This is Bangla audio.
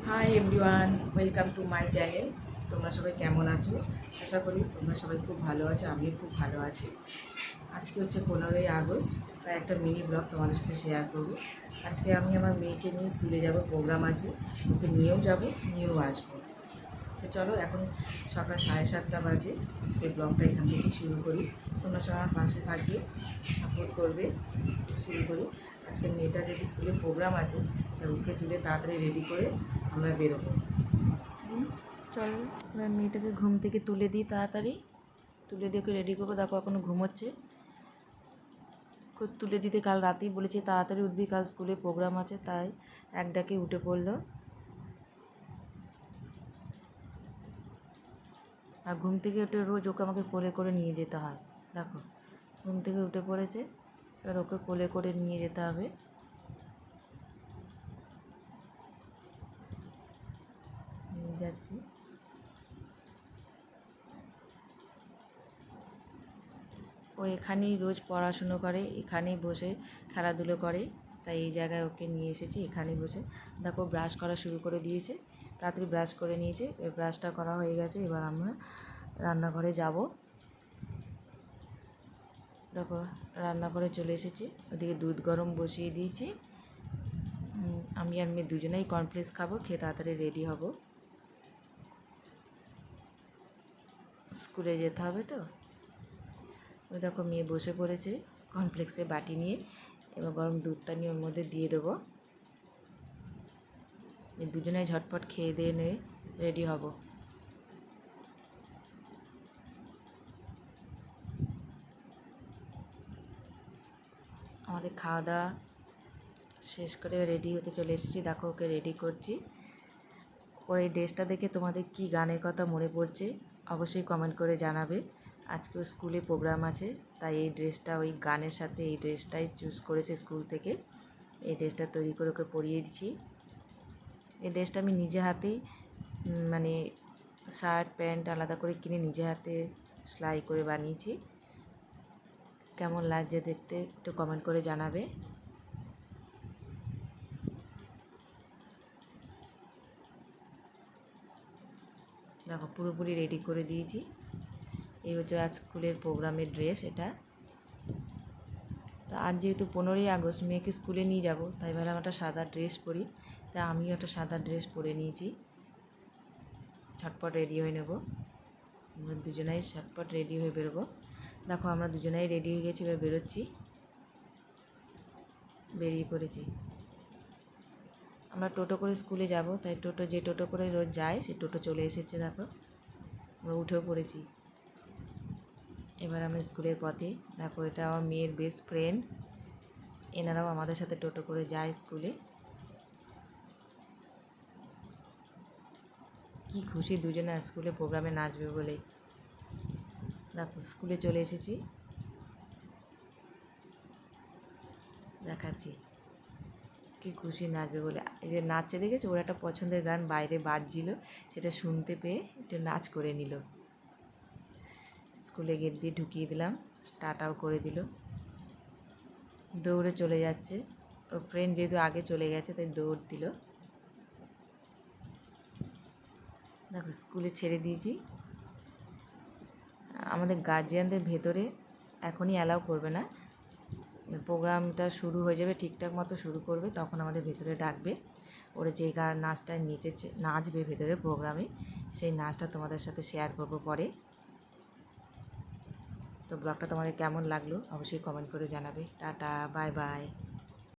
Hi everyone, welcome to my channel. তোমরা সবাই কেমন আছো? আশা করি তোমরা সবাই খুব ভালো আছো, আমিও খুব ভালো আছি। আজকে হচ্ছে 15ই আগস্ট, তাই একটা মিনি ব্লগ তোমাদের সাথে শেয়ার করব। আজকে আমি আমার মেয়েকে নিয়ে স্কুলে যাব, প্রোগ্রাম আছে, ওকে নিয়েও যাব, নিয়েও আসবো। তো চলো, এখন সকাল 7:30 বাজে। আজকে ব্লগটা এখান থেকেই শুরু করি। তোমরা সবাই আমার পাশে থাকবে, সাপোর্ট করবে। শুরু করি। আজকে মেয়েটা যেহেতু স্কুলে প্রোগ্রাম আছে, তাই ওকে তুলে তাড়াতাড়ি রেডি করে আমরা বেরোবো। চলো, এবার মেয়েটাকে ঘুম থেকে তুলে দিই, তাড়াতাড়ি তুলে দিয়ে ওকে রেডি করবো। দেখো এখনও ঘুমোচ্ছে। তুলে দিতে কাল রাতেই বলেছি তাড়াতাড়ি উঠবি, কাল স্কুলে প্রোগ্রাম আছে, তাই এক ডাকে উঠে পড়লো। আর ঘুম থেকে উঠে রোজ ওকে আমাকে কোলে করে নিয়ে যেতে হয়। দেখো ঘুম থেকে উঠে পড়েছে, এবার ওকে কোলে করে নিয়ে যেতে হবে। নিয়ে যাচ্ছি। ও এখানেই রোজ পড়াশুনো করে, এখানেই বসে খেলাধুলো করে, তাই এই জায়গায় ওকে নিয়ে এসেছি। এখানেই বসে দেখো ব্রাশ করা শুরু করে দিয়েছে, তাড়াতাড়ি ব্রাশ করে নিয়েছে। ব্রাশটা করা হয়ে গেছে, এবার আমরা রান্নাঘরে যাব। দেখো রান্নাঘরে চলে এসেছি, ওদিকে দুধ গরম বসিয়ে দিয়েছি। আমি আর মেয়ে দুজনেই কর্নফ্লেক্স খাবো, খেয়ে তাড়াতাড়ি রেডি হব, স্কুলে যেতে হবে। তো ওই দেখো মেয়ে বসে পড়েছে কর্নফ্লেক্সে বাটি নিয়ে, এবার গরম দুধটা নিয়ে ওর মধ্যে দিয়ে দেবো। দুজনেই ঝটপট খেয়ে দিয়ে নিয়ে রেডি হব। আমাদের খাওয়া দাওয়া শেষ করে রেডি হতে চলে এসেছি। দেখো ওকে রেডি করছি। ওর এই ড্রেসটা দেখে তোমাদের কি গানের কথা মনে পড়ছে অবশ্যই কমেন্ট করে জানাবে। আজকেও স্কুলে প্রোগ্রাম আছে, তাই এই ড্রেসটা ওই গানের সাথে এই ড্রেসটাই চুজ করেছে স্কুল থেকে। এই ড্রেসটা তৈরি করে ওকে পরিয়ে দিচ্ছি। এই ড্রেসটা আমি নিজে হাতেই মানে শার্ট প্যান্ট আলাদা করে কিনে নিজে হাতে সেলাই করে বানিয়েছি। কেমন লাগছে দেখতে একটু কমেন্ট করে জানাবে। দেখো পুরোপুরি রেডি করে দিয়েছি। এই হচ্ছে আজ স্কুলের প্রোগ্রামের ড্রেস এটা। তো আজ যেহেতু 15ই আগস্ট, মেয়েকে স্কুলে নিয়ে যাব, তাই ভাবলাম একটা সাদা ড্রেস পরি। তাই আমিও একটা সাদা ড্রেস পরে নিয়েছি, ঝটপট রেডি হয়ে নেব। আমরা দুজনাই ঝটপট রেডি হয়ে বেরোবো। দেখো আমরা দুজনাই রেডি হয়ে গেছি, এবার বেরোচ্ছি, বেরিয়ে পড়েছি। আমরা টোটো করে স্কুলে যাব, তাই যে টোটো করে রোজ যায় সে টোটো চলে এসেছে। দেখো আমরা উঠেও পড়েছি। এবার আমরা স্কুলের পথে। দেখো এটা আমার মেয়ের বেস্ট ফ্রেন্ড, এনারাও আমাদের সাথে টোটো করে যায় স্কুলে। কি খুশি দুজনে স্কুলে প্রোগ্রামে নাচবে বলে। দেখো স্কুলে চলে এসেছি, দেখাচ্ছি কি খুশি নাচবে বলে। এই যে নাচছে দেখেছো, ওর একটা পছন্দের গান বাইরে বাজছিল, সেটা শুনতে পেয়ে একটু নাচ করে নিল। স্কুলে গেট দিয়ে ঢুকিয়ে দিলাম, টাটাও করে দিল, দৌড়ে চলে যাচ্ছে। ওর ফ্রেন্ড যেহেতু আগে চলে গেছে তাই দৌড় দিল। দেখো স্কুলে ছেড়ে দিয়েছি। আমাদের গার্জিয়ানদের ভেতরে এখনই অ্যালাউ করবে না, প্রোগ্রামটা শুরু হয়ে যাবে, ঠিকঠাক মতো শুরু করবে, তখন আমাদের ভেতরে ডাকবে। ওরা যে নাচটা নাচবে ভেতরে প্রোগ্রামে, সেই নাচটা তোমাদের সাথে শেয়ার করবো পরে। তো ব্লগটা তোমাদের কেমন লাগলো অবশ্যই কমেন্ট করে জানাবে। Tata, bye bye.